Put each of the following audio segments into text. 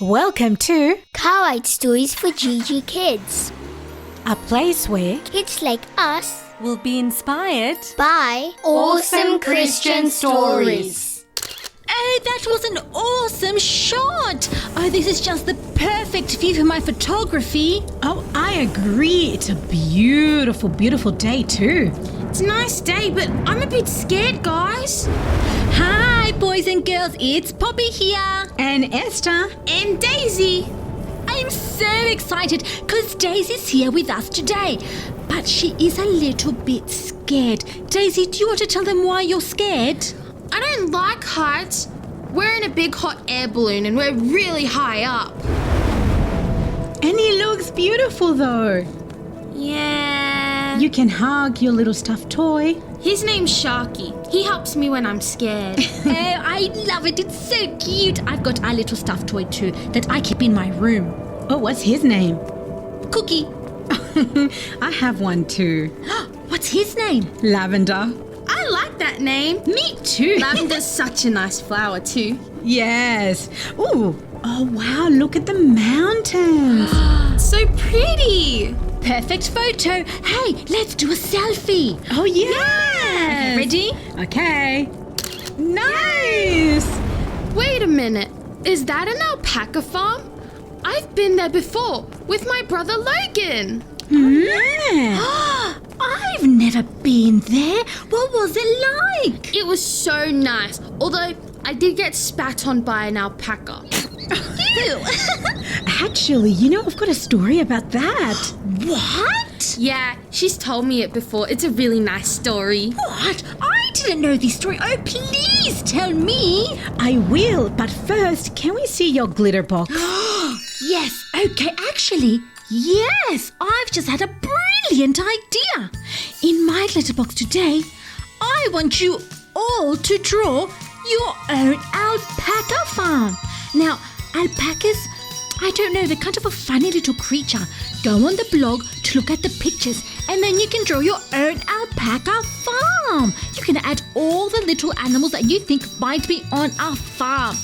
Welcome to Kawaii Stories for GG Kids. a place where Kids like us we'll be inspired. by awesome Christian stories. Oh, that was an awesome shot! Oh, this is just the perfect view for my photography. Oh, I agree. It's a beautiful, beautiful day too. It's a nice day, but I'm a bit scared, guys. Hi, boys and girls, it's Poppy here. And Esther. And Daisy. I'm so excited because Daisy's here with us today. But she is a little bit scared. Daisy, do you want to tell them why you're scared? I don't like heights. We're in a big hot air balloon and we're really high up. And he looks beautiful though. Yeah. You can hug your little stuffed toy. His name's Sharky. He helps me when I'm scared. Oh, I love it. It's so cute. I've got a little stuffed toy too that I keep in my room. Oh, what's his name? Cookie. I have one too. What's his name? Lavender. I like that name. Me too. Lavender's such a nice flower too. Yes. Ooh. Oh, wow. Look at the mountains. So pretty. Perfect photo. Hey, let's do a selfie. Oh, yes. Ready? Okay. Nice. Wait a minute. Is that an alpaca farm? I've been there before with my brother Logan. Yeah. I've never been there. What was it like? It was so nice, although I did get spat on by an alpaca. Ew. Actually, I've got a story about that. What? Yeah, she's told me it before. It's a really nice story. What? I didn't know this story. Oh, please tell me. I will, but first, can we see your glitter box? Yes, okay, actually, yes. I've just had a brilliant idea. In my glitter box today, I want you all to draw your own alpaca farm. Now, alpacas, I don't know, they're kind of a funny little creature. Go on the blog to look at the pictures and then you can draw your own alpaca farm. You can add all the little animals that you think might be on our farm.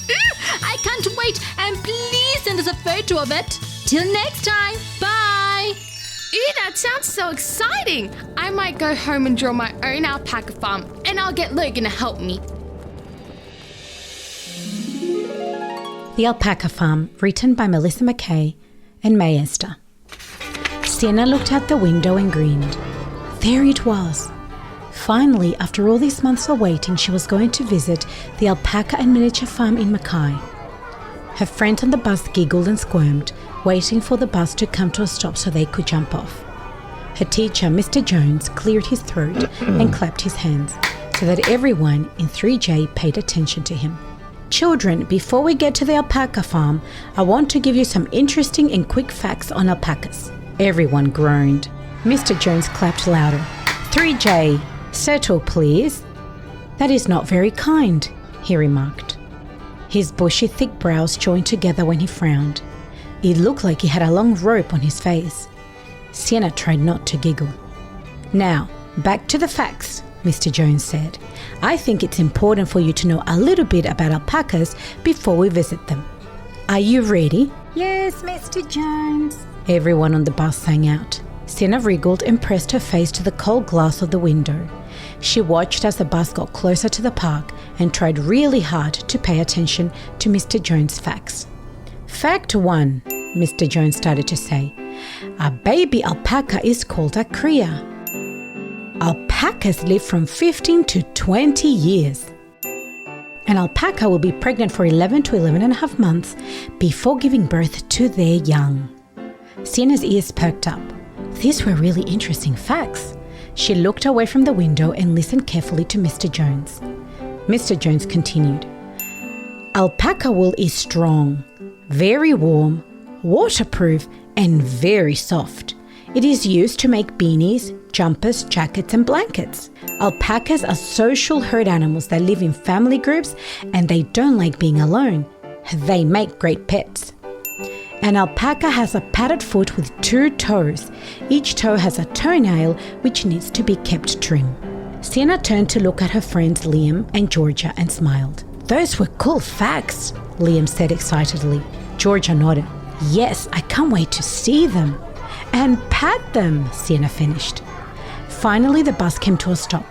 I can't wait, and please send us a photo of it. Till next time, bye. Ooh, that sounds so exciting. I might go home and draw my own alpaca farm and I'll get Logan to help me. The Alpaca Farm, written by Melissa McKay and May Esther. Sienna looked out the window and grinned. There it was. Finally, after all these months of waiting, she was going to visit the alpaca and miniature farm in Mackay. Her friend on the bus giggled and squirmed, waiting for the bus to come to a stop so they could jump off. Her teacher, Mr. Jones, cleared his throat and clapped his hands so that everyone in 3J paid attention to him. Children, before we get to the alpaca farm, I want to give you some interesting and quick facts on alpacas. Everyone groaned. Mr. Jones clapped louder. 3J, settle please. That is not very kind, he remarked. His bushy, thick brows joined together when he frowned. It looked like he had a long rope on his face. Sienna tried not to giggle. Now, back to the facts, Mr. Jones said. I think it's important for you to know a little bit about alpacas before we visit them. Are you ready? Yes, Mr. Jones. Everyone on the bus sang out. Sienna wriggled and pressed her face to the cold glass of the window. She watched as the bus got closer to the park and tried really hard to pay attention to Mr. Jones' facts. Fact 1, Mr. Jones started to say. A baby alpaca is called a cria. Alpacas live from 15 to 20 years. An alpaca will be pregnant for 11 to 11 and a half months before giving birth to their young. Sienna's ears perked up. These were really interesting facts. She looked away from the window and listened carefully to Mr. Jones. Mr. Jones continued. Alpaca wool is strong, very warm, waterproof, and very soft. It is used to make beanies, jumpers, jackets, and blankets. Alpacas are social herd animals that live in family groups and they don't like being alone. They make great pets. An alpaca has a padded foot with 2 toes. Each toe has a toenail which needs to be kept trim. Sienna turned to look at her friends Liam and Jorja and smiled. Those were cool facts, Liam said excitedly. Jorja nodded. Yes, I can't wait to see them. And pat them, Sienna finished. Finally, the bus came to a stop.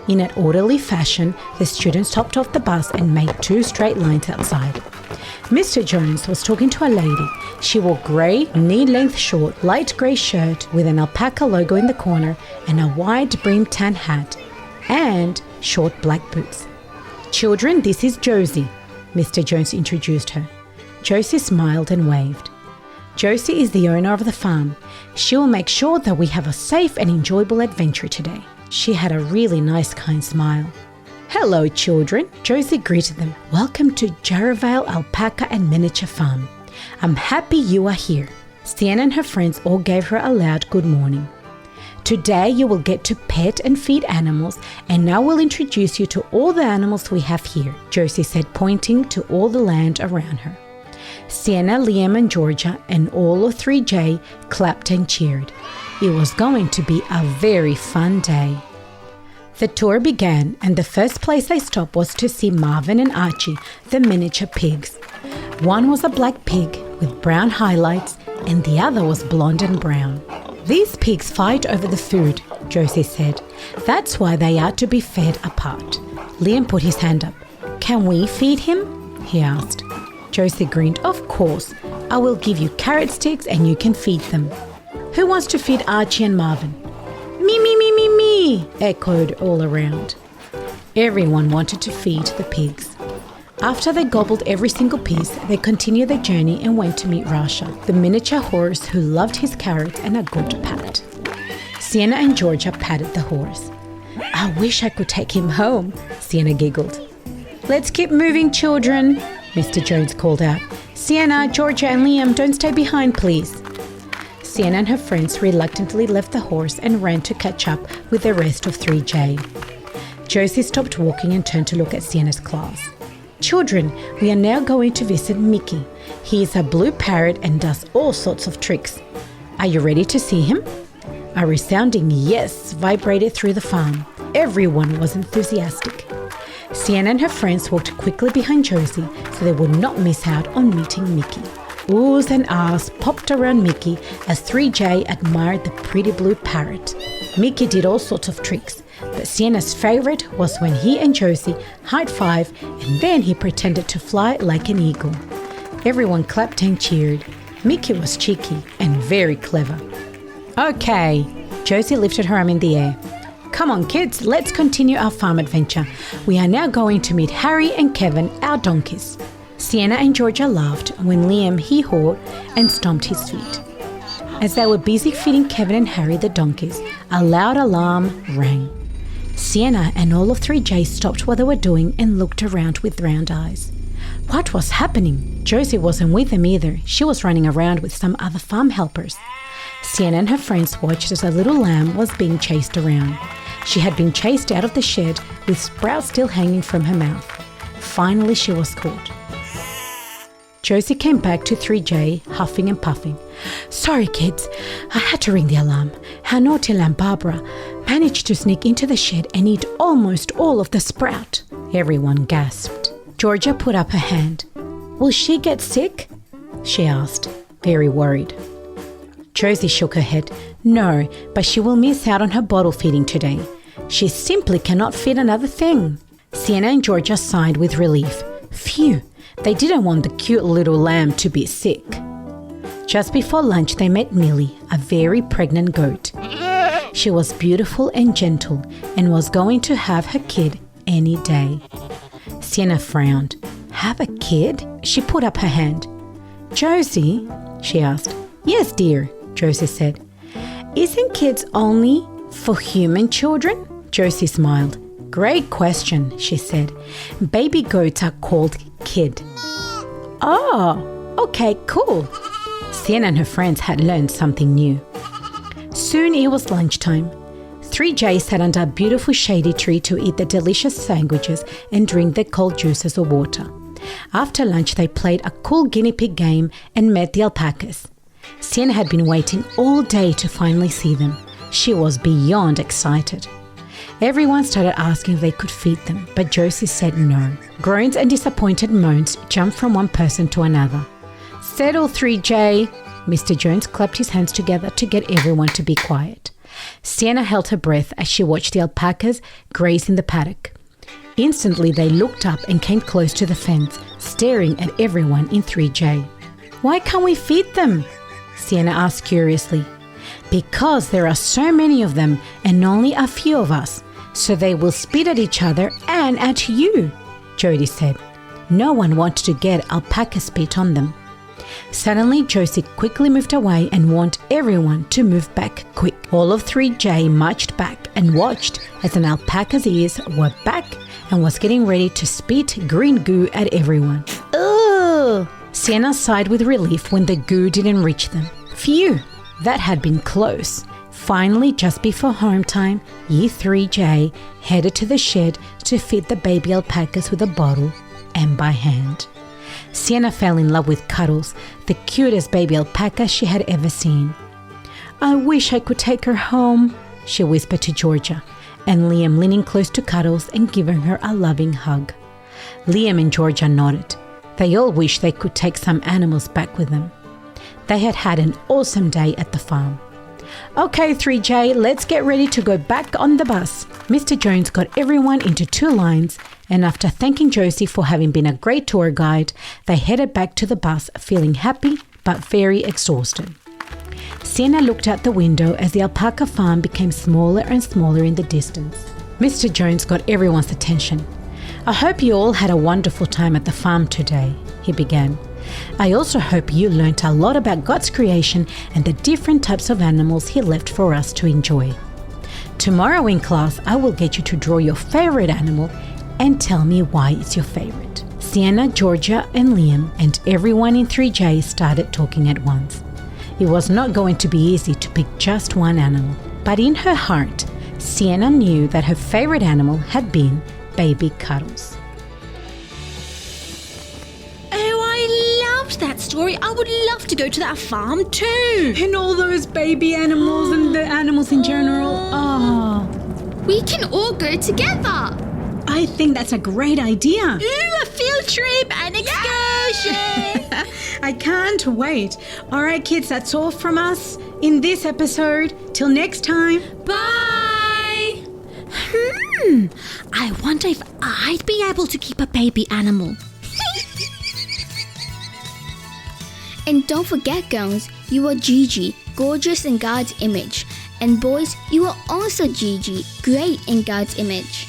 In an orderly fashion, the students hopped off the bus and made 2 straight lines outside. Mr. Jones was talking to a lady. She wore grey, knee-length short, light grey shirt with an alpaca logo in the corner and a wide-brimmed tan hat and short black boots. Children, this is Josie, Mr. Jones introduced her. Josie smiled and waved. Josie is the owner of the farm. She will make sure that we have a safe and enjoyable adventure today. She had a really nice, kind smile. Hello, children, Josie greeted them. Welcome to Jarravale Alpaca and Miniature Farm. I'm happy you are here. Sienna and her friends all gave her a loud good morning. Today you will get to pet and feed animals, and now we'll introduce you to all the animals we have here, Josie said, pointing to all the land around her. Sienna, Liam and Jorja and all of 3J clapped and cheered. It was going to be a very fun day. The tour began, and the first place they stopped was to see Marvin and Archie, the miniature pigs. One was a black pig with brown highlights, and the other was blonde and brown. These pigs fight over the food, Josie said. That's why they are to be fed apart. Liam put his hand up. Can we feed him? He asked. Josie grinned. Of course. I will give you carrot sticks and you can feed them. Who wants to feed Archie and Marvin? Me, echoed all around. Everyone wanted to feed the pigs. After they gobbled every single piece, they continued their journey and went to meet Rasha, the miniature horse who loved his carrots and a good pat. Sienna and Jorja patted the horse. I wish I could take him home, Sienna giggled. Let's keep moving, children, Mr. Jones called out. Sienna, Jorja and Liam, don't stay behind, please. Sienna and her friends reluctantly left the horse and ran to catch up with the rest of 3J. Josie stopped walking and turned to look at Sienna's class. Children, we are now going to visit Mickey. He is a blue parrot and does all sorts of tricks. Are you ready to see him? A resounding yes vibrated through the farm. Everyone was enthusiastic. Sienna and her friends walked quickly behind Josie so they would not miss out on meeting Mickey. Oohs and ahs popped around Mickey as 3J admired the pretty blue parrot. Mickey did all sorts of tricks, but Sienna's favorite was when he and Josie high-fived and then he pretended to fly like an eagle. Everyone clapped and cheered. Mickey was cheeky and very clever. Okay, Josie lifted her arm in the air. Come on, kids, let's continue our farm adventure. We are now going to meet Harry and Kevin, our donkeys. Sienna and Jorja laughed when Liam hee-hawed and stomped his feet. As they were busy feeding Kevin and Harry the donkeys, a loud alarm rang. Sienna and all of 3J stopped what they were doing and looked around with round eyes. What was happening? Josie wasn't with them either. She was running around with some other farm helpers. Sienna and her friends watched as a little lamb was being chased around. She had been chased out of the shed with sprouts still hanging from her mouth. Finally, she was caught. Josie came back to 3J, huffing and puffing. Sorry, kids, I had to ring the alarm. Our naughty lamb Barbara managed to sneak into the shed and eat almost all of the sprout. Everyone gasped. Jorja put up her hand. Will she get sick? She asked, very worried. Josie shook her head. No, but she will miss out on her bottle feeding today. She simply cannot feed another thing. Sienna and Jorja sighed with relief. Phew, they didn't want the cute little lamb to be sick. Just before lunch, they met Millie, a very pregnant goat. She was beautiful and gentle and was going to have her kid any day. Sienna frowned. Have a kid? She put up her hand. Josie? She asked. Yes, dear, Josie said. Isn't kids only for human children? Josie smiled. Great question, she said. Baby goats are called kid. Oh, okay, cool. Sienna and her friends had learned something new. Soon it was lunchtime. 3J sat under a beautiful shady tree to eat the delicious sandwiches and drink their cold juices or water. After lunch, they played a cool guinea pig game and met the alpacas. Sienna had been waiting all day to finally see them. She was beyond excited. Everyone started asking if they could feed them, but Josie said no. Groans and disappointed moans jumped from one person to another. Settle, 3J. Mr. Jones clapped his hands together to get everyone to be quiet. Sienna held her breath as she watched the alpacas graze in the paddock. Instantly, they looked up and came close to the fence, staring at everyone in 3J. Why can't we feed them? Sienna asked curiously. Because there are so many of them and only a few of us, so they will spit at each other and at you, Jody said. No one wanted to get alpaca spit on them. Suddenly, Josie quickly moved away and warned everyone to move back quick. All of 3J marched back and watched as an alpaca's ears were back and was getting ready to spit green goo at everyone. Ugh! Sienna sighed with relief when the goo didn't reach them. Phew! That had been close. Finally, just before home time, Year 3J headed to the shed to feed the baby alpacas with a bottle and by hand. Sienna fell in love with Cuddles, the cutest baby alpaca she had ever seen. I wish I could take her home, she whispered to Jorja, and Liam leaning close to Cuddles and giving her a loving hug. Liam and Jorja nodded. They all wished they could take some animals back with them. They had had an awesome day at the farm. Okay, 3J, let's get ready to go back on the bus. Mr. Jones got everyone into 2 lines, and after thanking Josie for having been a great tour guide, they headed back to the bus feeling happy but very exhausted. Sienna looked out the window as the Alpaca Farm became smaller and smaller in the distance. Mr. Jones got everyone's attention. I hope you all had a wonderful time at the farm today, he began. I also hope you learnt a lot about God's creation and the different types of animals He left for us to enjoy. Tomorrow in class, I will get you to draw your favorite animal and tell me why it's your favorite. Sienna, Jorja, and Liam, and everyone in 3J started talking at once. It was not going to be easy to pick just one animal, but in her heart, Sienna knew that her favorite animal had been baby Cuddles. That story. I would love to go to that farm too. And all those baby animals and the animals in general. Oh, We can all go together. I think that's a great idea. Ooh, a field trip and excursion. I can't wait. All right, kids, that's all from us in this episode. Till next time. Bye. I wonder if I'd be able to keep a baby animal. And don't forget, girls, you are Gigi, gorgeous in God's image. And boys, you are also Gigi, great in God's image.